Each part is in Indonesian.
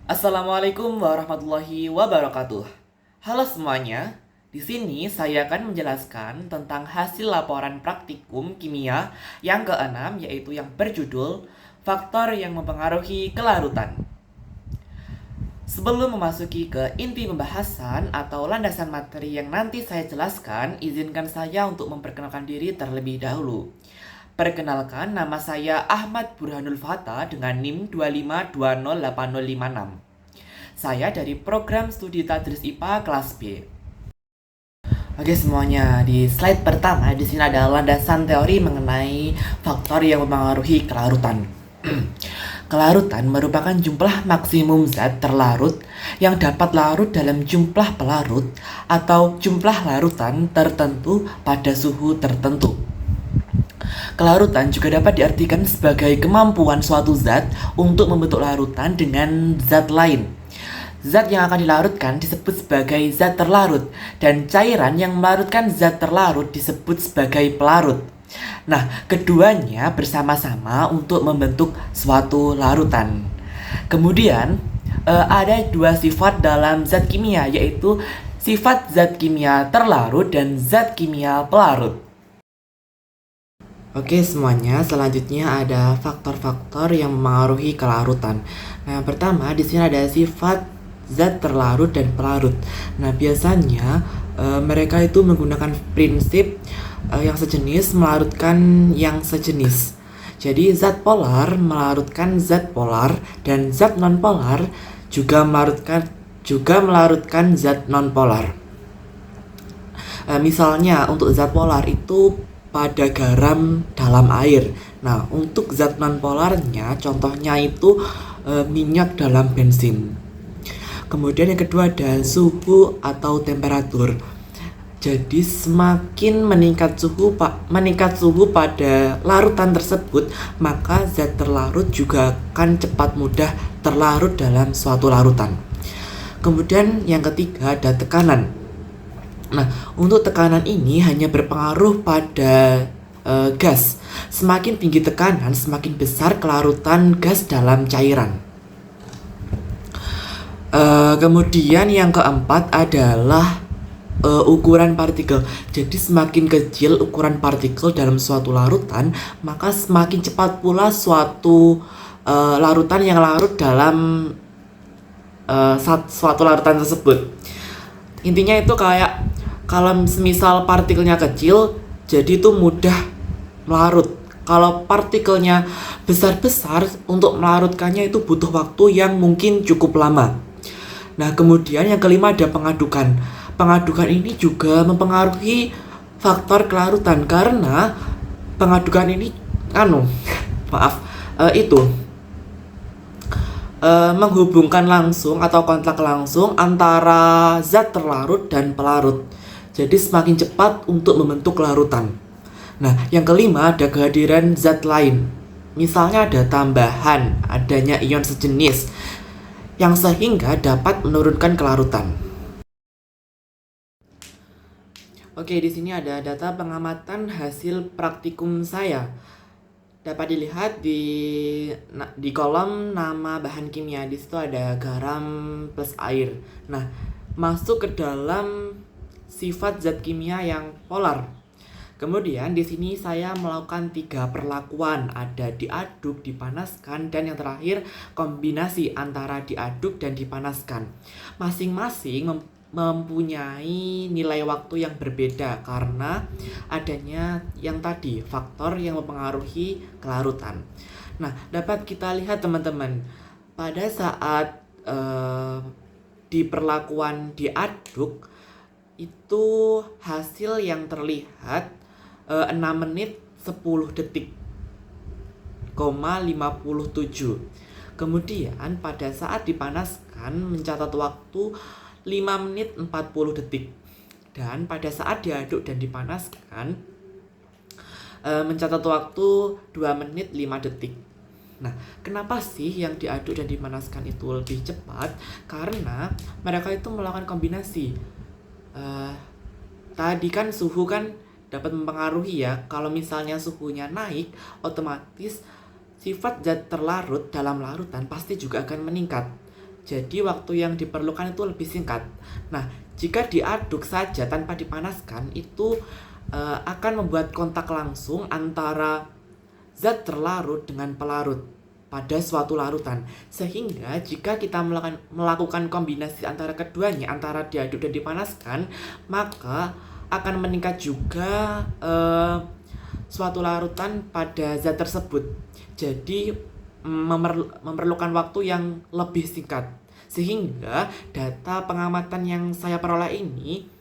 Assalamualaikum warahmatullahi wabarakatuh. Halo semuanya, di sini saya akan menjelaskan tentang hasil laporan praktikum kimia yang keenam, yaitu yang berjudul Faktor yang Mempengaruhi Kelarutan. Sebelum memasuki ke inti pembahasan atau landasan materi yang nanti saya jelaskan, izinkan saya untuk memperkenalkan diri terlebih dahulu. Perkenalkan, nama saya Ahmad Burhanul Fata dengan NIM 2520856. Saya dari program studi Tadris IPA kelas B. Oke semuanya, di slide pertama di sini ada landasan teori mengenai faktor yang mempengaruhi kelarutan. Kelarutan merupakan jumlah maksimum zat terlarut yang dapat larut dalam jumlah pelarut atau jumlah larutan tertentu pada suhu tertentu. Kelarutan juga dapat diartikan sebagai kemampuan suatu zat untuk membentuk larutan dengan zat lain. Zat yang akan dilarutkan disebut sebagai zat terlarut, dan cairan yang melarutkan zat terlarut disebut sebagai pelarut. Nah, keduanya bersama-sama untuk membentuk suatu larutan. Kemudian, ada dua sifat dalam zat kimia, yaitu sifat zat kimia terlarut dan zat kimia pelarut. Oke semuanya, selanjutnya ada faktor-faktor yang mempengaruhi kelarutan. Nah, yang pertama di sini ada sifat zat terlarut dan pelarut. Nah, biasanya mereka itu menggunakan prinsip yang sejenis melarutkan yang sejenis. Jadi zat polar melarutkan zat polar dan zat nonpolar juga melarutkan zat nonpolar. Misalnya untuk zat polar itu pada garam dalam air. Nah, untuk zat nonpolarnya contohnya itu minyak dalam bensin. Kemudian yang kedua ada suhu atau temperatur. Jadi semakin meningkat suhu pada larutan tersebut, maka zat terlarut juga akan cepat mudah terlarut dalam suatu larutan. Kemudian yang ketiga ada tekanan. Nah, untuk tekanan ini hanya berpengaruh pada gas. Semakin tinggi tekanan, semakin besar kelarutan gas dalam cairan. Kemudian yang keempat adalah ukuran partikel. Jadi semakin kecil ukuran partikel dalam suatu larutan, maka semakin cepat pula suatu larutan yang larut dalam suatu larutan tersebut. Intinya itu kayak kalau semisal partikelnya kecil, jadi itu mudah melarut. Kalau partikelnya besar-besar, untuk melarutkannya itu butuh waktu yang mungkin cukup lama. Nah, kemudian yang kelima ada pengadukan. Pengadukan ini juga mempengaruhi faktor kelarutan karena pengadukan ini itu menghubungkan langsung atau kontak langsung antara zat terlarut dan pelarut. Jadi semakin cepat untuk membentuk larutan. Nah, yang kelima ada kehadiran zat lain. Misalnya ada tambahan adanya ion sejenis yang sehingga dapat menurunkan kelarutan. Oke, di sini ada data pengamatan hasil praktikum saya. Dapat dilihat di kolom nama bahan kimia. Di situ ada garam plus air. Nah, masuk ke dalam sifat zat kimia yang polar. Kemudian di sini saya melakukan 3 perlakuan, ada diaduk, dipanaskan, dan yang terakhir kombinasi antara diaduk dan dipanaskan. Masing-masing mempunyai nilai waktu yang berbeda karena adanya yang tadi faktor yang mempengaruhi kelarutan. Nah, dapat kita lihat teman-teman, pada saat di perlakuan diaduk itu hasil yang terlihat 6 menit 10 detik, 57. Kemudian pada saat dipanaskan mencatat waktu 5 menit 40 detik. Dan pada saat diaduk dan dipanaskan mencatat waktu 2 menit 5 detik. Nah, kenapa sih yang diaduk dan dipanaskan itu lebih cepat? Karena mereka itu melakukan kombinasi. Tadi kan suhu kan dapat mempengaruhi ya. Kalau misalnya suhunya naik, otomatis sifat zat terlarut dalam larutan pasti juga akan meningkat. Jadi waktu yang diperlukan itu lebih singkat. Nah, jika diaduk saja tanpa dipanaskan itu akan membuat kontak langsung antara zat terlarut dengan pelarut pada suatu larutan. Sehingga jika kita melakukan kombinasi antara keduanya, antara diaduk dan dipanaskan, maka akan meningkat juga suatu larutan pada zat tersebut. Jadi memerlukan waktu yang lebih singkat. Sehingga data pengamatan yang saya peroleh ini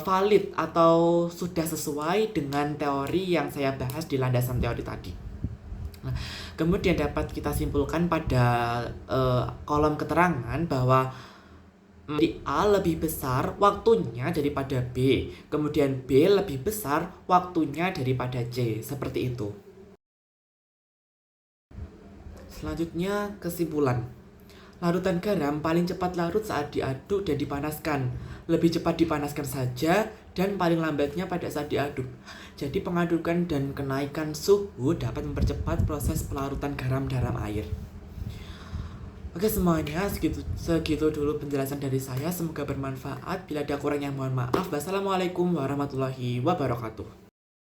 valid atau sudah sesuai dengan teori yang saya bahas di landasan teori tadi. Nah, kemudian dapat kita simpulkan pada kolom keterangan bahwa di A lebih besar waktunya daripada B, kemudian B lebih besar waktunya daripada C, seperti itu. Selanjutnya kesimpulan. Larutan garam paling cepat larut saat diaduk dan dipanaskan. Lebih cepat dipanaskan saja dan paling lambatnya pada saat diaduk. Jadi pengadukan dan kenaikan suhu dapat mempercepat proses pelarutan garam dalam air. Oke semuanya, segitu dulu penjelasan dari saya. Semoga bermanfaat. Bila ada kurangnya mohon maaf. Wassalamualaikum warahmatullahi wabarakatuh.